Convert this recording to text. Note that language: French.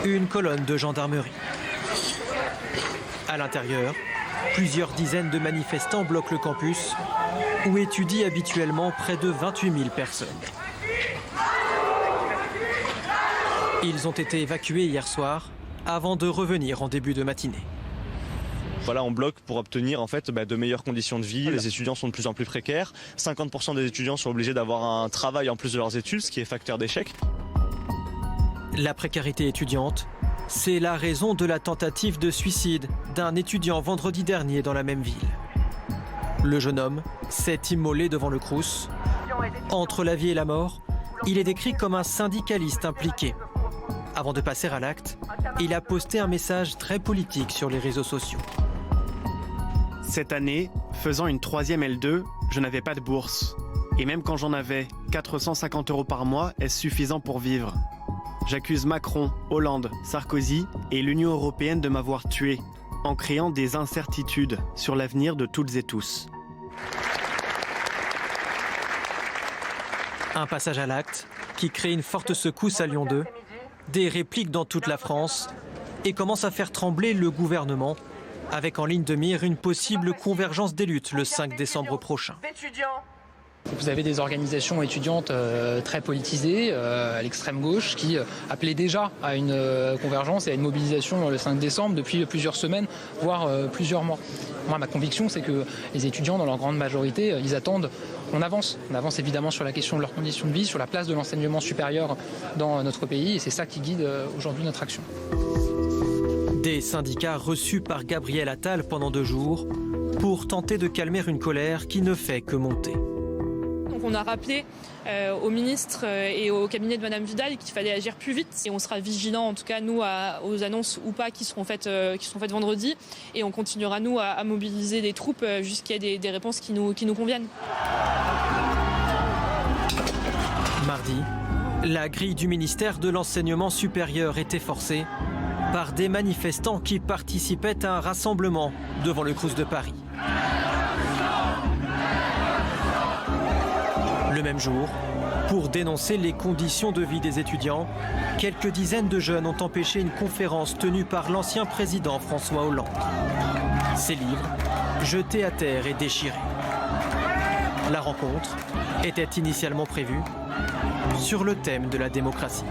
une colonne de gendarmerie. À l'intérieur, plusieurs dizaines de manifestants bloquent le campus où étudient habituellement près de 28 000 personnes. Ils ont été évacués hier soir avant de revenir en début de matinée. Voilà, on bloque pour obtenir en fait de meilleures conditions de vie. Les étudiants sont de plus en plus précaires. 50% des étudiants sont obligés d'avoir un travail en plus de leurs études, ce qui est facteur d'échec. La précarité étudiante, c'est la raison de la tentative de suicide d'un étudiant vendredi dernier dans la même ville. Le jeune homme s'est immolé devant le Crous. Entre la vie et la mort, il est décrit comme un syndicaliste impliqué. Avant de passer à l'acte, il a posté un message très politique sur les réseaux sociaux. Cette année, faisant une 3e L2, je n'avais pas de bourse. Et même quand j'en avais, 450 € par mois, est-ce suffisant pour vivre? J'accuse Macron, Hollande, Sarkozy et l'Union européenne de m'avoir tué, en créant des incertitudes sur l'avenir de toutes et tous. Un passage à l'acte qui crée une forte secousse à Lyon 2, des répliques dans toute la France et commence à faire trembler le gouvernement, avec en ligne de mire une possible convergence des luttes le 5 décembre prochain. Vous avez des organisations étudiantes très politisées, à l'extrême gauche, qui appelaient déjà à une convergence et à une mobilisation le 5 décembre depuis plusieurs semaines, voire plusieurs mois. Moi, ma conviction, c'est que les étudiants, dans leur grande majorité, ils attendent qu'on avance. On avance évidemment sur la question de leurs conditions de vie, sur la place de l'enseignement supérieur dans notre pays, et c'est ça qui guide aujourd'hui notre action. Des syndicats reçus par Gabriel Attal pendant 2 jours pour tenter de calmer une colère qui ne fait que monter. Donc on a rappelé au ministre et au cabinet de Madame Vidal qu'il fallait agir plus vite. Et on sera vigilants, en tout cas nous, aux annonces ou pas qui seront faites vendredi. Et on continuera nous à mobiliser des troupes jusqu'à des réponses qui nous conviennent. Mardi, la grille du ministère de l'Enseignement supérieur était forcée par des manifestants qui participaient à un rassemblement devant le Crous de Paris. Le même jour, pour dénoncer les conditions de vie des étudiants, quelques dizaines de jeunes ont empêché une conférence tenue par l'ancien président François Hollande. Ses livres, jetés à terre et déchirés. La rencontre était initialement prévue sur le thème de la démocratie.